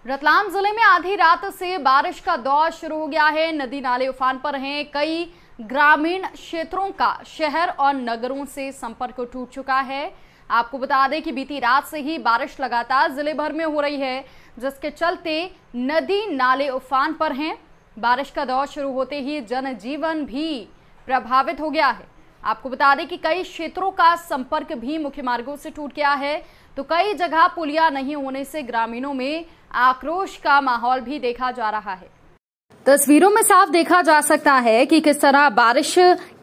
रतलाम जिले में आधी रात से बारिश का दौर शुरू हो गया है। नदी नाले उफान पर हैं। कई ग्रामीण क्षेत्रों का शहर और नगरों से संपर्क टूट चुका है। आपको बता दें कि बीती रात से ही बारिश लगातार जिले भर में हो रही है, जिसके चलते नदी नाले उफान पर हैं। बारिश का दौर शुरू होते ही जनजीवन भी प्रभावित हो गया है। आपको बता दें कि कई क्षेत्रों का संपर्क भी मुख्य मार्गों से टूट गया है, तो कई जगह पुलिया नहीं होने से ग्रामीणों में आक्रोश का माहौल भी देखा जा रहा है। तस्वीरों में साफ देखा जा सकता है कि किस तरह बारिश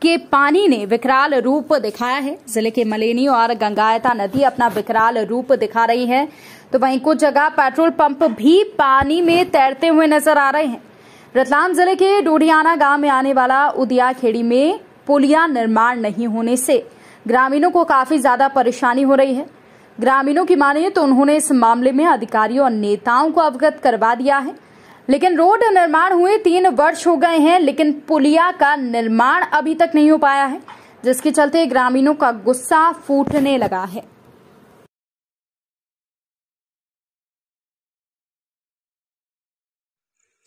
के पानी ने विकराल रूप दिखाया है। जिले के मलेनी और गंगायता नदी अपना विकराल रूप दिखा रही है, तो वहीं कुछ जगह पेट्रोल पंप भी पानी में तैरते हुए नजर आ रहे हैं। रतलाम जिले के डोडियाना गांव में आने वाला उदिया खेड़ी में पुलिया निर्माण नहीं होने से ग्रामीणों को काफी ज्यादा परेशानी हो रही है। ग्रामीणों की माने तो उन्होंने इस मामले में अधिकारियों और नेताओं को अवगत करवा दिया है, लेकिन रोड निर्माण हुए 3 वर्ष हो गए हैं, लेकिन पुलिया का निर्माण अभी तक नहीं हो पाया है, जिसके चलते ग्रामीणों का गुस्सा फूटने लगा है।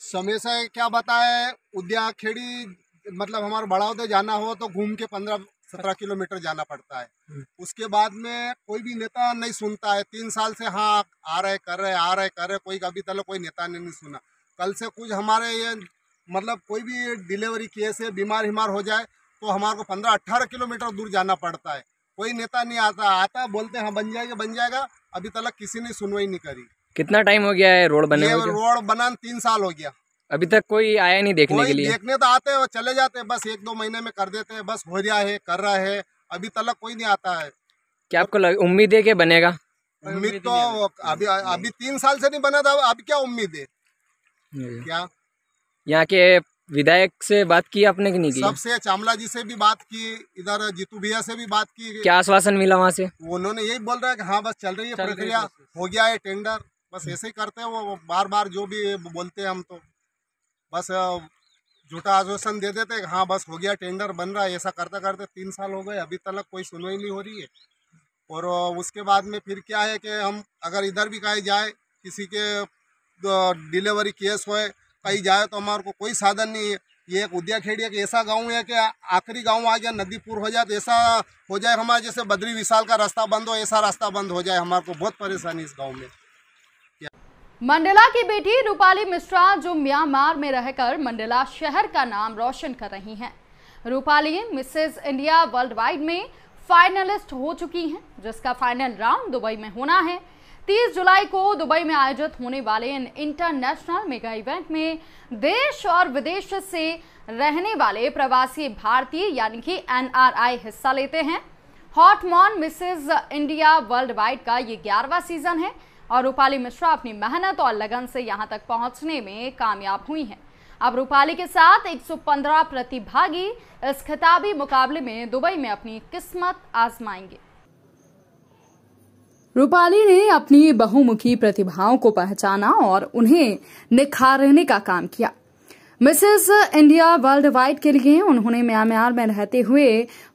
समय से क्या बताए, उद्या खेड़ी मतलब हमारे बड़ावदे जाना हो तो घूम के 15-17 किलोमीटर जाना पड़ता है। उसके बाद में कोई भी नेता नहीं सुनता है। 3 साल से हाँ आ रहे कर रहे कोई अभी तक कोई नेता ने नहीं सुना। कल से कुछ हमारे ये मतलब कोई भी डिलीवरी केस है, बीमार हो जाए तो हमारे को 15-18 किलोमीटर दूर जाना पड़ता है। कोई नेता नहीं आता बोलते हाँ बन जाएगा। अभी तक किसी ने सुनवाई नहीं करी। कितना टाइम हो गया है रोड बने हुए? रोड बना 3 साल हो गया, अभी तक कोई आया नहीं देखने के लिए। देखने तो आते हैं, चले जाते हैं, बस 1-2 महीने में कर देते हैं, बस हो रहा है कर रहा है। अभी तक कोई नहीं आता है। क्या आपको उम्मीद है कि बनेगा? उम्मीद तो अभी 3 साल से नहीं बना था, अभी क्या उम्मीद है? क्या यहाँ के विधायक से बात की आपने कि नहीं की? सबसे चामला जी से भी बात की, इधर जीतू भैया से भी बात की। क्या आश्वासन मिला वहाँ से? उन्होंने यही बोल रहा है कि हाँ बस चल रही है प्रक्रिया, हो गया है टेंडर, बस ऐसे ही करते हैं। वो बार जो भी बोलते हैं हम तो बस झूठा आश्वासन दे देते हाँ बस हो गया टेंडर बन रहा है। ऐसा करते करते 3 साल हो गए, अभी तक कोई सुनवाई नहीं हो रही है। और उसके बाद में फिर क्या है कि हम अगर इधर भी कहीं जाए, किसी के डिलीवरी केस होए कहीं जाए तो हमारे को कोई साधन नहीं है। ये एक उद्या खेड़ी एक ऐसा गांव है कि आखिरी गांव आ गया, नदीपुर हो जाए तो ऐसा हो जाए हमारे जैसे बद्री विशाल का रास्ता बंद हो, ऐसा रास्ता बंद हो जाए। हमारे को बहुत परेशानी इस गाँव में। मंडला की बेटी रूपाली मिश्रा जो म्यांमार में रहकर मंडला शहर का नाम रोशन कर रही हैं। Rupali Mrs India world wide में फाइनलिस्ट हो चुकी हैं, जिसका फाइनल राउंड दुबई में होना है। 30 जुलाई को दुबई में आयोजित होने वाले इन इंटरनेशनल मेगा इवेंट में देश और विदेश से रहने वाले प्रवासी भारतीय यानी कि NRI हिस्सा लेते हैं। Haut Monde Mrs India worldwide का ये 11वां सीजन है और रूपाली मिश्रा अपनी मेहनत और लगन से यहां तक पहुंचने में कामयाब हुई हैं। अब रूपाली के साथ 115 प्रतिभागी इस खिताबी मुकाबले में दुबई में अपनी किस्मत आजमाएंगे। रूपाली ने अपनी बहुमुखी प्रतिभाओं को पहचाना और उन्हें निखारने का काम किया। मिसेस इंडिया वर्ल्ड वाइड के लिए उन्होंने म्यांमार में रहते हुए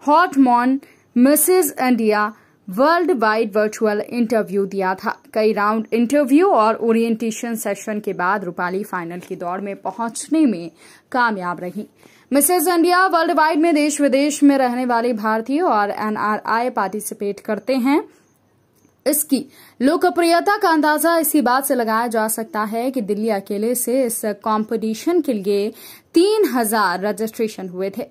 Haut Monde Mrs India worldwide virtual interview दिया था। कई राउंड इंटरव्यू और ओरिएंटेशन सेशन के बाद रूपाली फाइनल की दौड़ में पहुंचने में कामयाब रही। मिसेस इंडिया वर्ल्ड वाइड में देश विदेश में रहने वाले भारतीय और NRI पार्टिसिपेट करते हैं। इसकी लोकप्रियता का अंदाजा इसी बात से लगाया जा सकता है कि दिल्ली अकेले से इस कंपटीशन के लिए 3000 रजिस्ट्रेशन हुए थे।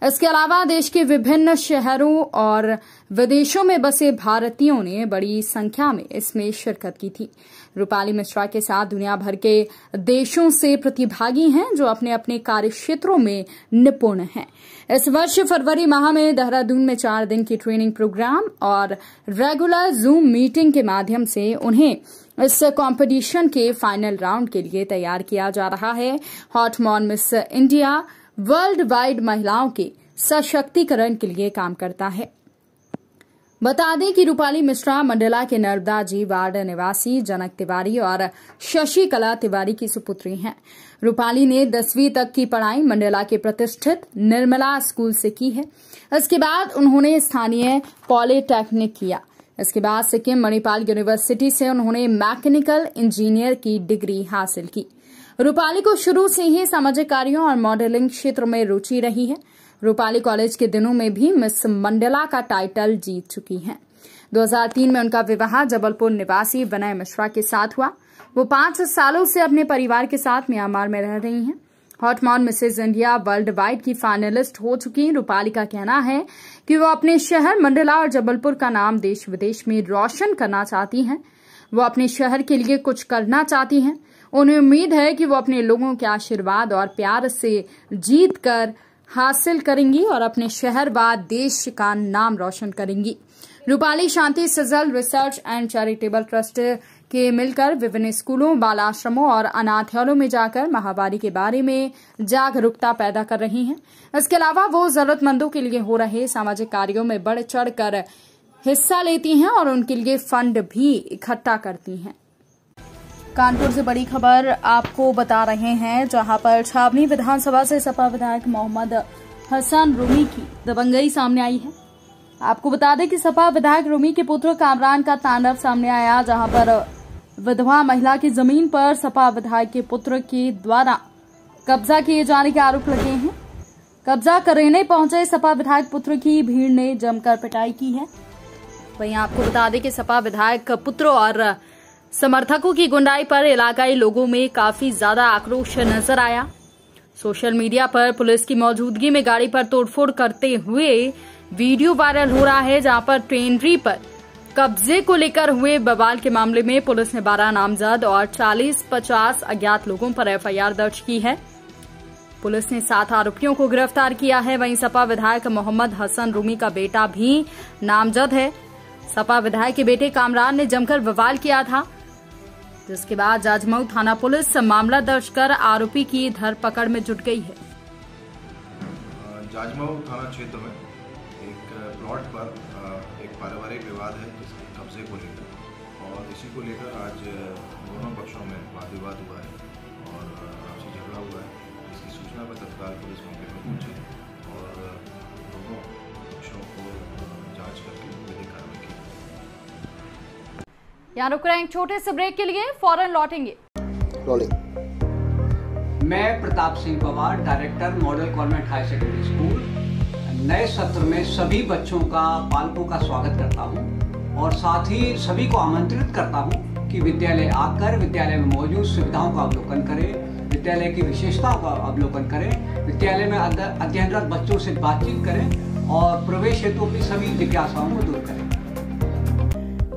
इसके अलावा देश के विभिन्न शहरों और विदेशों में बसे भारतीयों ने बड़ी संख्या में इसमें शिरकत की थी। रूपाली मिश्रा के साथ दुनिया भर के देशों से प्रतिभागी हैं जो अपने अपने कार्य क्षेत्रों में निपुण हैं। इस वर्ष फरवरी माह में देहरादून में 4 दिन की ट्रेनिंग प्रोग्राम और रेगुलर जूम मीटिंग के माध्यम से उन्हें इस कंपटीशन के फाइनल राउंड के लिए तैयार किया जा रहा है। Haut Monde Miss India worldwide महिलाओं के सशक्तिकरण के लिए काम करता है। बता दें कि रूपाली मिश्रा मंडला के नर्मदा जी वार्ड निवासी जनक तिवारी और शशि कला तिवारी की सुपुत्री हैं। रूपाली ने 10वीं तक की पढ़ाई मंडला के प्रतिष्ठित निर्मला स्कूल से की है। इसके बाद उन्होंने स्थानीय पॉलिटेक्निक किया। इसके बाद सिक्किम मणिपाल यूनिवर्सिटी से उन्होंने मैकेनिकल इंजीनियर की डिग्री हासिल की। रूपाली को शुरू से ही सामाजिक कार्यों और मॉडलिंग क्षेत्र में रुचि रही है। रूपाली कॉलेज के दिनों में भी मिस मंडला का टाइटल जीत चुकी हैं। 2003 में उनका विवाह जबलपुर निवासी विनय मिश्रा के साथ हुआ। वो 5 सालों से अपने परिवार के साथ म्यांमार में रह रही हैं। हॉटमॉन मिसेज इंडिया वर्ल्ड वाइड की फाइनलिस्ट हो चुकी रूपाली का कहना है कि वो अपने शहर मंडला और जबलपुर का नाम देश विदेश में रोशन करना चाहती हैं। वो अपने शहर के लिए कुछ करना चाहती हैं। उन्हें उम्मीद है कि वो अपने लोगों के आशीर्वाद और प्यार से जीत कर हासिल करेंगी और अपने शहर व देश का नाम रोशन करेंगी। Rupali Shanti Sijal research and charitable trust के मिलकर विभिन्न स्कूलों, बाल आश्रमों और अनाथालयों में जाकर महामारी के बारे में जागरूकता पैदा कर रही हैं। इसके अलावा वो जरूरतमंदों के लिए हो रहे सामाजिक कार्यों में बढ़ चढ़कर हिस्सा लेती हैं और उनके लिए फंड भी इकट्ठा करती हैं। कानपुर से बड़ी खबर आपको बता रहे हैं, जहां पर छावनी विधानसभा से सपा विधायक मोहम्मद हसन रूमी की दबंगई सामने आई है। आपको बता दें कि सपा विधायक रूमी के पुत्र कामरान का तांडव सामने आया, जहां पर विधवा महिला की जमीन पर सपा विधायक के पुत्र के द्वारा कब्जा किए जाने के आरोप लगे हैं। कब्जा करने पहुंचे सपा विधायक पुत्र की भीड़ ने जमकर पिटाई की है। वहीं आपको बता दें कि सपा विधायक पुत्र और समर्थकों की गुंडाई पर इलाकाई लोगों में काफी ज्यादा आक्रोश नजर आया। सोशल मीडिया पर पुलिस की मौजूदगी में गाड़ी पर तोड़फोड़ करते हुए वीडियो वायरल हो रहा है, जहां पर ट्रेनरी पर कब्जे को लेकर हुए बवाल के मामले में पुलिस ने 12 नामजद और 40-50 अज्ञात लोगों पर एफआईआर दर्ज की है। पुलिस ने 7 आरोपियों को गिरफ्तार किया है। वहीं सपा विधायक मोहम्मद हसन रूमी का बेटा भी नामजद है। सपा विधायक के बेटे कामरान ने जमकर बवाल किया था, जिसके बाद जाजमऊ थाना पुलिस मामला दर्ज कर आरोपी की धरपकड़ में जुट गई है। जाजमऊ थाना क्षेत्र में एक प्लॉट पर एक पारिवारिक विवाद है, जिसके कब्जे को लेकर, और इसी को लेकर आज दोनों पक्षों में वाद विवाद हुआ है और आपसी झगड़ा हुआ है। इसकी सूचना पर तत्काल पुलिस मौके पर पहुंची और दोनों पक्षों को जांच करके विधिक कार्रवाई की। यहाँ रुक रहे हैं एक छोटे से ब्रेक के लिए, फौरन लौटेंगे। मैं Pratap Singh Pawar, director model convent high secondary school, नए सत्र में सभी बच्चों का, पालकों का स्वागत करता हूं और साथ ही सभी को आमंत्रित करता हूं कि विद्यालय आकर विद्यालय में मौजूद सुविधाओं का अवलोकन करें, विद्यालय की विशेषताओं का अवलोकन करें, विद्यालय में अध्ययनरत बच्चों से बातचीत करें और प्रवेश हेतु अपनी सभी जिज्ञासाओं को दूर करें।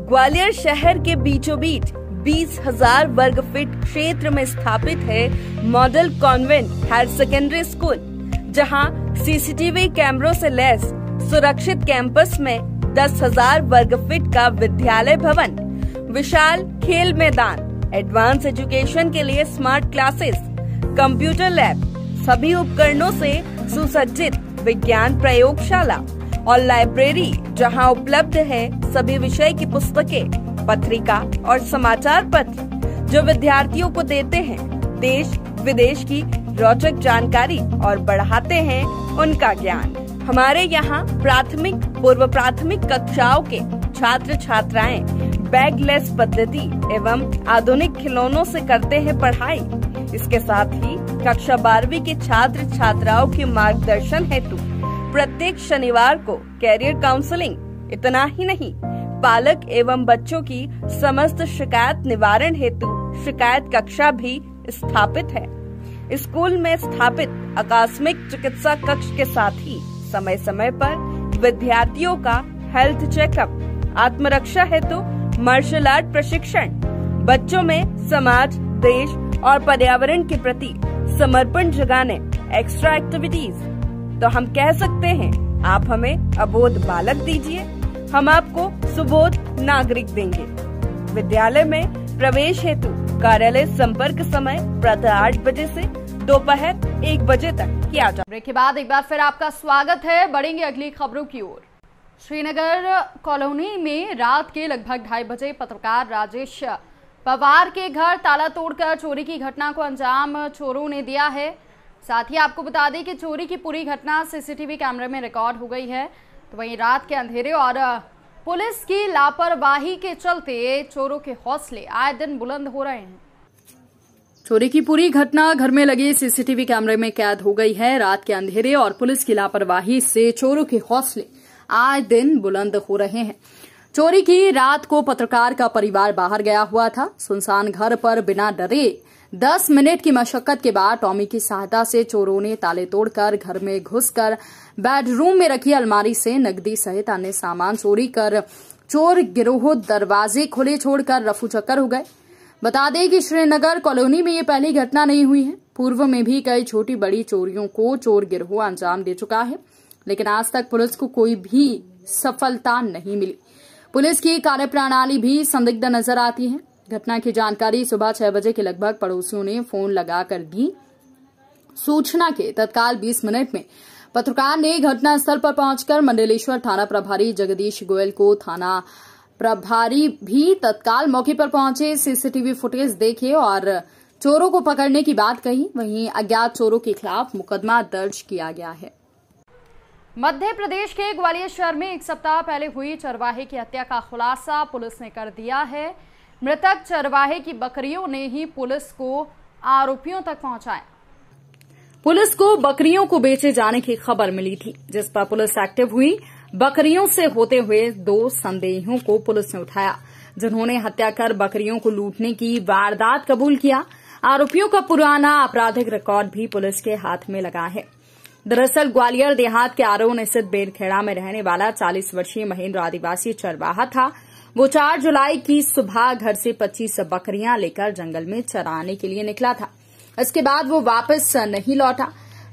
ग्वालियर शहर के बीचों बीच 20,000 वर्ग फीट क्षेत्र में स्थापित है model convent higher secondary school, जहां सीसीटीवी कैमरों से लैस सुरक्षित कैंपस में 10,000 वर्ग फीट का विद्यालय भवन, विशाल खेल मैदान, एडवांस एजुकेशन के लिए स्मार्ट क्लासेस, कंप्यूटर लैब, सभी उपकरणों से सुसज्जित विज्ञान प्रयोगशाला और लाइब्रेरी, जहां उपलब्ध है सभी विषय की पुस्तकें, पत्रिका और समाचार पत्र, जो विद्यार्थियों को देते हैं देश विदेश की रोचक जानकारी और बढ़ाते हैं उनका ज्ञान। हमारे यहाँ प्राथमिक, पूर्व प्राथमिक कक्षाओं के छात्र छात्राएं बैगलेस पद्धति एवं आधुनिक खिलौनों से करते हैं पढ़ाई। इसके साथ ही कक्षा 12वीं के छात्र छात्राओं के मार्गदर्शन हेतु प्रत्येक शनिवार को कैरियर काउंसलिंग। इतना ही नहीं, पालक एवं बच्चों की समस्त शिकायत निवारण हेतु शिकायत कक्षा भी स्थापित है। स्कूल में स्थापित आकस्मिक चिकित्सा कक्ष के साथ ही समय समय पर विद्यार्थियों का हेल्थ चेकअप, आत्मरक्षा हेतु मार्शल आर्ट प्रशिक्षण, बच्चों में समाज, देश और पर्यावरण के प्रति समर्पण जगाने एक्स्ट्रा एक्टिविटीज। तो हम कह सकते हैं, आप हमें अबोध बालक दीजिए, हम आपको सुबोध नागरिक देंगे। विद्यालय में प्रवेश हेतु कार्यालय संपर्क समय प्रातः 8 बजे से दोपहर 1 बजे तक किया जाए। ब्रेक के बाद एक बार फिर आपका स्वागत है। बढ़ेंगे अगली खबरों की ओर। श्रीनगर कॉलोनी में रात के लगभग 2:30 बजे पत्रकार राजेश पवार के घर ताला तोड़कर चोरी की घटना को अंजाम चोरों ने दिया है। साथ ही आपको बता दें कि चोरी की पूरी घटना सीसीटीवी कैमरे में रिकॉर्ड हो गई है। तो वहीं रात के अंधेरे और पुलिस की लापरवाही के चलते चोरों के हौसले आए दिन बुलंद हो रहे हैं। चोरी की पूरी घटना घर में लगे सीसीटीवी कैमरे में कैद हो गई है। रात के अंधेरे और पुलिस की लापरवाही से चोरों के हौसले आए दिन बुलंद हो रहे हैं। चोरी की रात को पत्रकार का परिवार बाहर गया हुआ था। सुनसान घर पर बिना डरे 10 मिनट की मशक्कत के बाद टॉमी की सहायता से चोरों ने ताले तोड़कर घर में घुसकर बेडरूम में रखी अलमारी से नकदी सहित अन्य सामान चोरी कर चोर गिरोह दरवाजे खुले छोड़कर रफू चक्कर हो गए। बता दें कि श्रीनगर कॉलोनी में ये पहली घटना नहीं हुई है। पूर्व में भी कई छोटी बड़ी चोरियों को चोर गिरोह अंजाम दे चुका है, लेकिन आज तक पुलिस को कोई भी सफलता नहीं मिली। पुलिस की कार्यप्रणाली भी संदिग्ध नजर आती है। घटना की जानकारी सुबह 6 बजे के लगभग पड़ोसियों ने फोन लगाकर दी। सूचना के तत्काल 20 मिनट में पत्रकार ने घटनास्थल पर पहुंचकर मंडलेश्वर थाना प्रभारी जगदीश गोयल को थाना प्रभारी भी तत्काल मौके पर पहुंचे, सीसीटीवी फुटेज देखे और चोरों को पकड़ने की बात कही। वहीं अज्ञात चोरों के खिलाफ मुकदमा दर्ज किया गया है। मध्य प्रदेश के ग्वालियर शहर में एक सप्ताह पहले हुई चरवाहे की हत्या का खुलासा पुलिस ने कर दिया है। मृतक चरवाहे की बकरियों ने ही पुलिस को आरोपियों तक पहुंचाया। पुलिस को बकरियों को बेचे जाने की खबर मिली थी, जिस पर पुलिस एक्टिव हुई। बकरियों से होते हुए 2 संदेहियों को पुलिस ने उठाया, जिन्होंने हत्या कर बकरियों को लूटने की वारदात कबूल किया। आरोपियों का पुराना आपराधिक रिकॉर्ड भी पुलिस के हाथ में लगा है। दरअसल ग्वालियर देहात के आरोन स्थित बेरखेड़ा में रहने वाला 40 वर्षीय महेंद्र आदिवासी चरवाहा था। वो 4 जुलाई की सुबह घर से 25 बकरियां लेकर जंगल में चराने के लिए निकला था। इसके बाद वो वापस नहीं लौटा।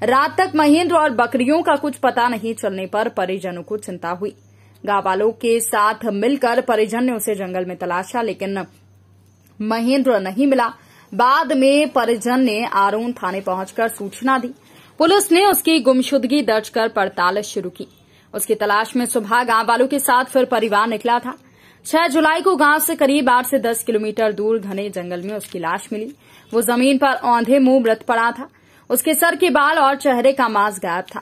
रात तक महेंद्र और बकरियों का कुछ पता नहीं चलने पर परिजनों को चिंता हुई। गांव वालों के साथ मिलकर परिजन ने उसे जंगल में तलाशा, लेकिन महेंद्र नहीं मिला। बाद में परिजन ने आरोन थाने पहुंचकर सूचना दी। पुलिस ने उसकी गुमशुदगी दर्ज कर पड़ताल शुरू की। उसकी तलाश में सुबह गांव वालों के साथ फिर परिवार निकला था। 6 जुलाई को गांव से करीब 8 से 10 किलोमीटर दूर घने जंगल में उसकी लाश मिली। वो जमीन पर औंधे मुंह मृत पड़ा था। उसके सर के बाल और चेहरे का मांस गायब था,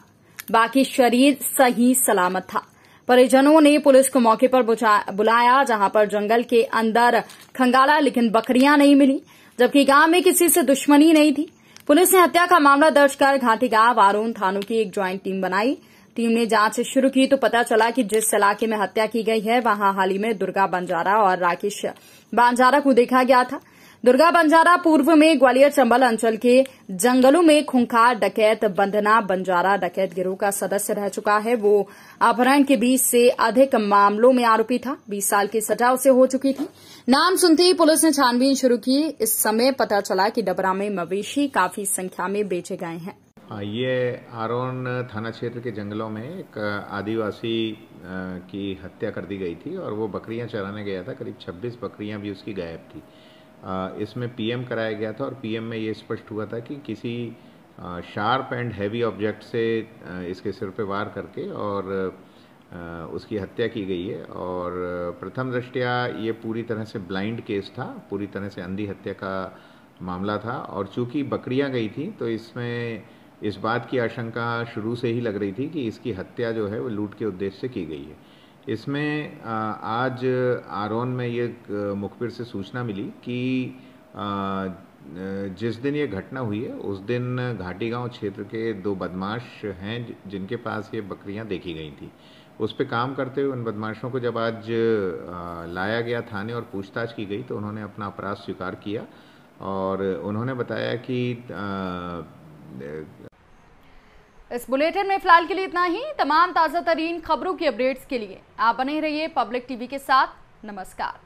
बाकी शरीर सही सलामत था। परिजनों ने पुलिस को मौके पर बुलाया, जहां पर जंगल के अंदर खंगाला, लेकिन बकरियां नहीं मिली, जबकि गांव में किसी से दुश्मनी नहीं थी। पुलिस ने हत्या का मामला दर्ज कर घाटी गांव आरोन थानों की एक ज्वाइंट टीम बनाई। टीम ने जांच शुरू की तो पता चला कि जिस इलाके में हत्या की गई है वहां हाल ही में दुर्गा बंजारा और राकेश बंजारा को देखा गया था। दुर्गा बंजारा पूर्व में ग्वालियर चंबल अंचल के जंगलों में खूंखार डकैत बंधना बंजारा डकैत गिरोह का सदस्य रह चुका है। वो अपहरण के 20 से अधिक मामलों में आरोपी था। 20 साल की सजा उसे हो चुकी थी। नाम सुनते ही पुलिस ने छानबीन शुरू की। इस समय पता चला कि डबरा में मवेशी काफी संख्या में बेचे गए हैं। ये आरोन थाना क्षेत्र के जंगलों में एक आदिवासी की हत्या कर दी गई थी और वो बकरियां चराने गया था। करीब 26 बकरियां भी उसकी गायब थी। इसमें पीएम कराया गया था और पीएम में ये स्पष्ट हुआ था कि किसी शार्प एंड हैवी ऑब्जेक्ट से इसके सिर पे वार करके और उसकी हत्या की गई है। और प्रथम दृष्टया ये पूरी तरह से ब्लाइंड केस था, पूरी तरह से अंधी हत्या का मामला था। और चूंकि बकरियां गई थी तो इसमें इस बात की आशंका शुरू से ही लग रही थी कि इसकी हत्या जो है वो लूट के उद्देश्य से की गई है। इसमें आज आरोन में ये मुखबिर से सूचना मिली कि जिस दिन ये घटना हुई है उस दिन घाटी गांव क्षेत्र के 2 बदमाश हैं जिनके पास ये बकरियां देखी गई थी। उस पे काम करते हुए उन बदमाशों को जब आज लाया गया थाने और पूछताछ की गई तो उन्होंने अपना अपराध स्वीकार किया और उन्होंने बताया कि इस बुलेटिन में फिलहाल के लिए इतना ही। तमाम ताजा तरीन खबरों की अपडेट्स के लिए आप बने रहिए पब्लिक टीवी के साथ। नमस्कार।